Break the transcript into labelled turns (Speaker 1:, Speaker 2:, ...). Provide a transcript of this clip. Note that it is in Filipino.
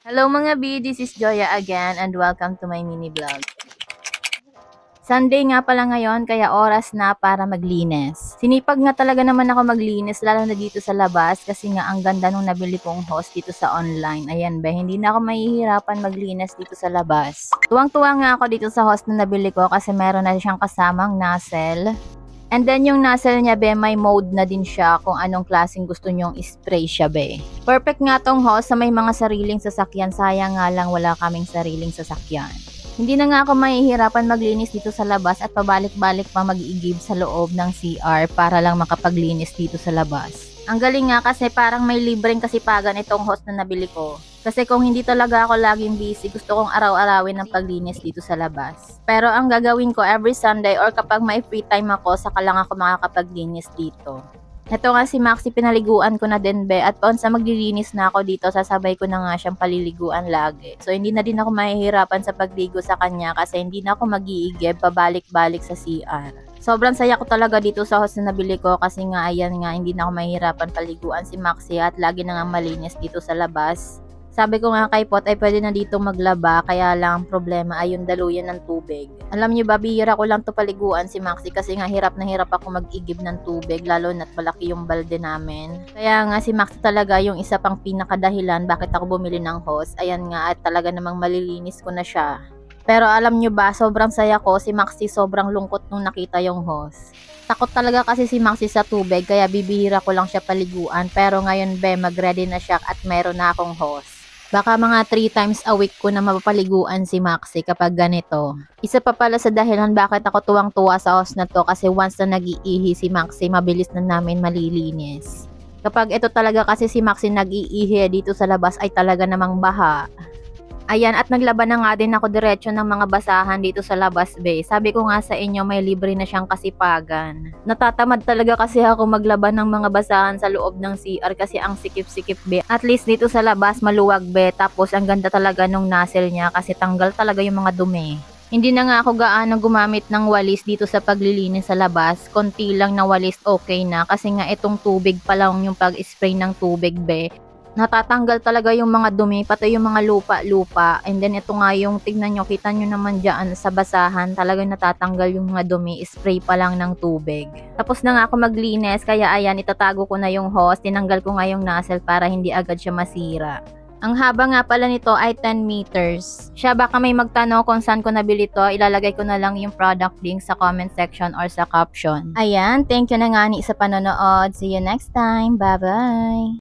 Speaker 1: Hello mga B, this is Joya again and welcome to my mini vlog. Sunday nga pala ngayon kaya oras na para maglinis. Sinipag nga talaga naman ako maglinis lalo na dito sa labas kasi nga ang ganda nung nabili kong hose dito sa online. Ayan ba, hindi na ako mahihirapan maglinis dito sa labas. Tuwang-tuwa nga ako dito sa hose na nabili ko kasi meron na siyang kasamang nozzle. And then yung nozzle niya be, may mode na din siya kung anong klaseng gusto nyong spray siya be. Perfect nga tong hose sa may mga sariling sasakyan, sayang nga lang wala kaming sariling sasakyan. Hindi na nga ako mahihirapan maglinis dito sa labas at pabalik-balik pa mag-iigib sa loob ng CR para lang makapaglinis dito sa labas. Ang galing nga kasi parang may libreng kasipagan itong hose na nabili ko. Kasi kung hindi talaga ako laging busy, gusto kong araw-arawin ng paglinis dito sa labas. Pero ang gagawin ko every Sunday or kapag may free time ako, saka lang ako makakapaglinis dito. Ito nga si Maxi, pinaliguan ko na din be at paon sa maglilinis na ako dito, sasabay ko na nga siyang paliliguan lagi. So hindi na din ako mahihirapan sa pagligo sa kanya kasi hindi na ako mag-iigib pabalik-balik sa CR. Sobrang saya ko talaga dito sa hose na nabili ko kasi nga ayan nga hindi na ako mahihirapan paliguan si Maxi at lagi na nga malinis dito sa labas. Sabi ko nga kay Pot ay pwede na dito maglaba, kaya lang ang problema ay yung daluyan ng tubig. Alam nyo ba, bihira ko lang to paliguan si Maxi kasi nga hirap na hirap ako mag-igib ng tubig lalo na't malaki yung balde namin. Kaya nga si Maxi talaga yung isa pang pinakadahilan bakit ako bumili ng hose. Ayan nga at talaga namang malilinis ko na siya. Pero alam nyo ba, sobrang saya ko, si Maxi sobrang lungkot nung nakita yung hose. Takot talaga kasi si Maxi sa tubig kaya bibihira ko lang siya paliguan, pero ngayon be mag-ready na siya at meron na akong hose. Baka mga 3 times a week ko na mapapaliguan si Maxi kapag ganito. Isa pa pala sa dahilan bakit ako tuwang-tuwa sa hose na to kasi once na nag-iihi si Maxi, mabilis na namin malilinis. Kapag ito talaga kasi si Maxi nag-iihi dito sa labas ay talaga namang baha. Ayan, at naglaban na nga din ako diretso ng mga basahan dito sa labas be. Sabi ko nga sa inyo may libre na siyang kasipagan. Natatamad talaga kasi ako maglaban ng mga basahan sa loob ng CR kasi ang sikip-sikip be. At least dito sa labas maluwag be. Tapos ang ganda talaga nung nozzle niya kasi tanggal talaga yung mga dumi. Hindi na nga ako gaano gumamit ng walis dito sa paglilinis sa labas. Konti lang na walis okay na kasi nga itong tubig pa lang yung pag-spray ng tubig be. Natatanggal talaga yung mga dumi, pati yung mga lupa-lupa. And then ito nga yung, tignan nyo, kita nyo naman dyan sa basahan, talagang natatanggal yung mga dumi, spray pa lang ng tubig. Tapos na nga ako maglinis, kaya ayan, itatago ko na yung hose, tinanggal ko nga yung nozzle para hindi agad siya masira. Ang haba nga pala nito ay 10 meters. Siya, baka may magtanong kung saan ko nabili to, ilalagay ko na lang yung product link sa comment section or sa caption. Ayan, thank you na nga ni sa panonood. See you next time. Bye-bye!